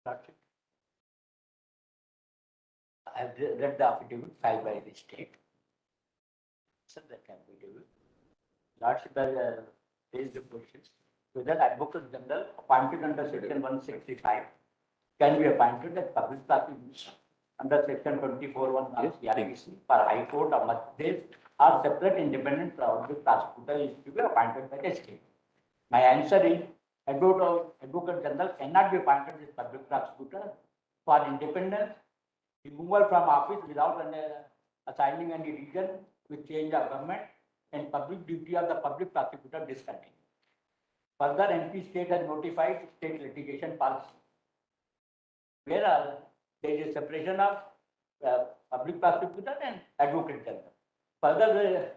That's it. I have read the affidavit filed by the state. So that can be given. Lordship has raised the question whether Advocate General appointed under Section 165 can be appointed as public prosecutor under Section 24(1) of CRPC for High Court or Madhya Pradesh or separate independent public prosecutor is to be appointed by the state. My answer is Advocate General cannot be appointed as public prosecutor for independence, removal from office without assigning any reason with change of government, and public duty of the public prosecutor discontinued. Further, MP state has notified state litigation policy, where there is a separation of public prosecutor and advocate general. Further,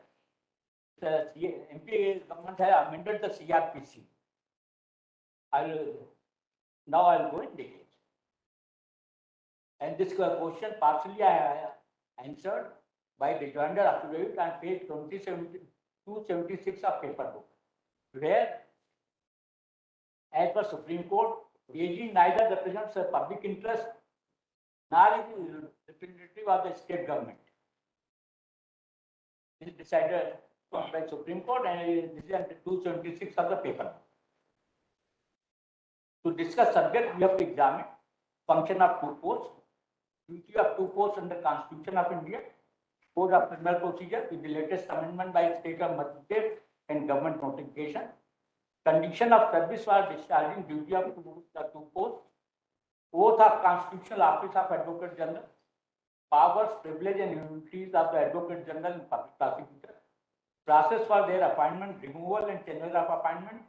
the MP government has amended the CRPC. Now I'll go in detail. And this question partially I answered by rejoinder affidavit on page 276 of paper book, where, as per Supreme Court, AG neither represents a public interest nor is representative of the state government. This is decided by Supreme Court, and this is under 276 of the paper. To discuss subject, we have to examine function of two courts, duty of two courts under Constitution of India, Code of Criminal Procedure with the latest amendment by State of Madhya Pradesh and government notification, condition of service for discharging duty of the two courts, oath of constitutional office of Advocate General, powers, privilege and immunities of the Advocate General and public prosecutor, process for their appointment, removal and tenure of appointment.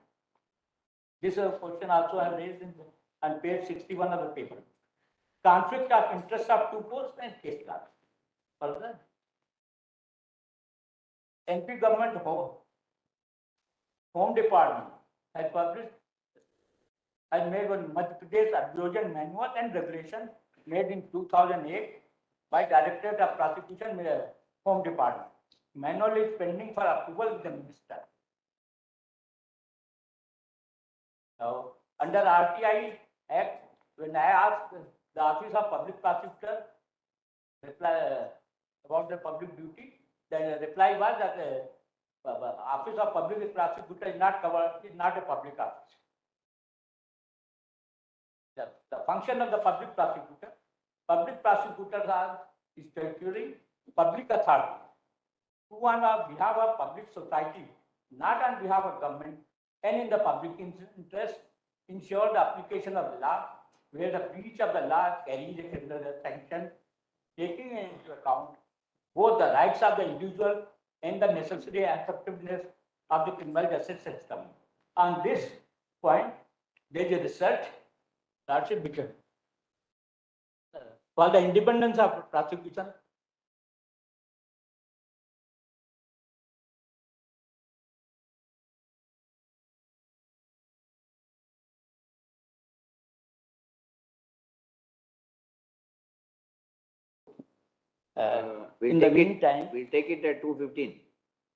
This question also I have raised on page 61 of the paper. Conflict of interest of two courts and case law. Further, MP government Home Department has made one Madhya Pradesh Abyojan Manual and Regulation made in 2008 by Directorate of Prosecution Home Department. Manual is pending for approval with the minister. Now, under RTI Act, when I asked the Office of Public Prosecutor about the public duty, the reply was that the Office of Public Prosecutor is not covered, is not a public office. The function of the public prosecutors are statutory public authority who on behalf of public society, not on behalf of government and in the public interest, ensure the application of the law, where the breach of the law carries a criminal sanction, taking into account both the rights of the individual and the necessary effectiveness of the criminal justice system. On this point, there is a research that should be done. For the independence of prosecution, in the meantime, we'll take it at 2:15.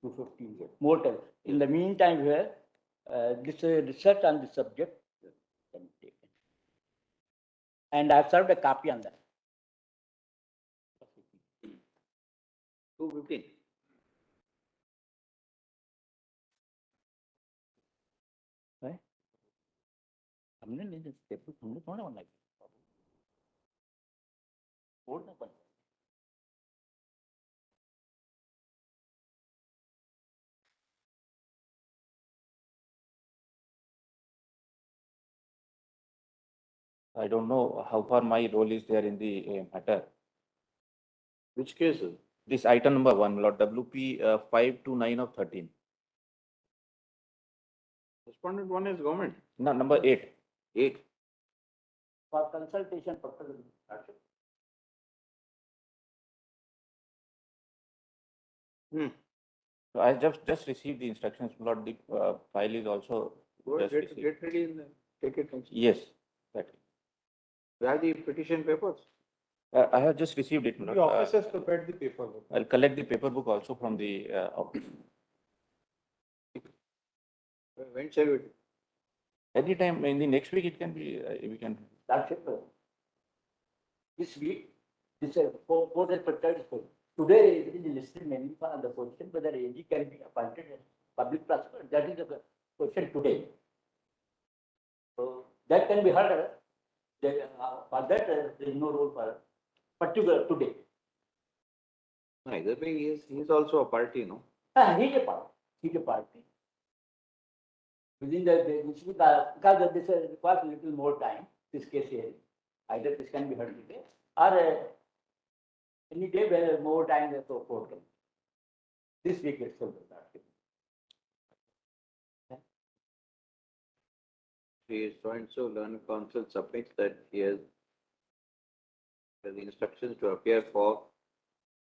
2:15, yes, more time. In the meantime, here, this research on the subject can be taken. And I've served a copy on that. 2:15. Right? हमने नहीं paper हमने थोड़ा बनाया board में बना I don't know how far my role is there in the matter. Which case? This item number 1, Lord WP 529 of 13. Respondent 1 is government. No, number 8. 8. for consultation purpose. So I just received the instructions, Lord. The file is also Go just get received. ready and take it. Yes, exactly. Where are the petition papers? I have just received it. The officers prepared the paperwork. I'll collect the paper book also from the office. When shall we? Anytime in the next week, it can be, we can. That's it. this week, this court has prepared for. Today, it is listed mainly for the question whether AG can be appointed as public prosecutor. That is the question today. So that can be heard. For that, there is no role for particular today. Either way, he is also a party, no? He's a party. He's a party. Within because this requires a little more time, this case here. Either this can be heard today or any day where more time the court can. This week itself will not be. The so-and-so learned counsel submits that he has the instructions to appear for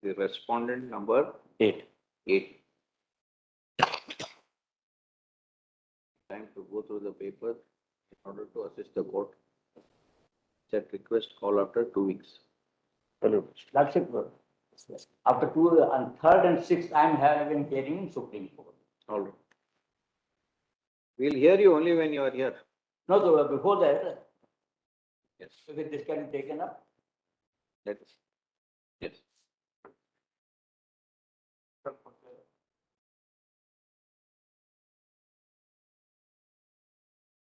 the respondent number 8. 8. Time to go through the papers in order to assist the court. That request call after 2 weeks. That's it. After 2, on 3rd and 6th, I am having hearing in Supreme Court. All right. We'll hear you only when you are here. No, so before that, Yes. so that this can be taken up. That's, yes.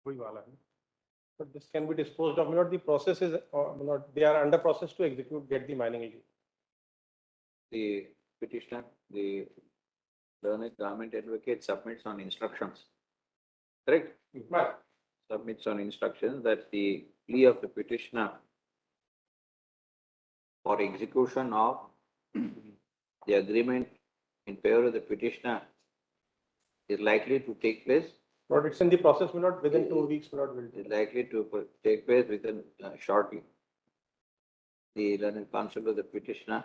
वही वाला है. But this can be disposed of. Not the process is, not they are under process to execute, get the mining leave. The petitioner, the learned government advocate submits on instructions. Correct? Right. Submits on instructions that the plea of the petitioner for execution of the agreement in favor of the petitioner is likely to take place, But it's in the process, will not within 2 weeks, will not will. is likely to take place within shortly. The learned counsel of the petitioner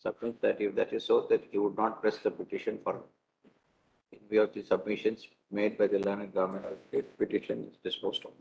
submits that if that is so, that he would not press the petition for in view of the submissions made by the learned government, petition is disposed of.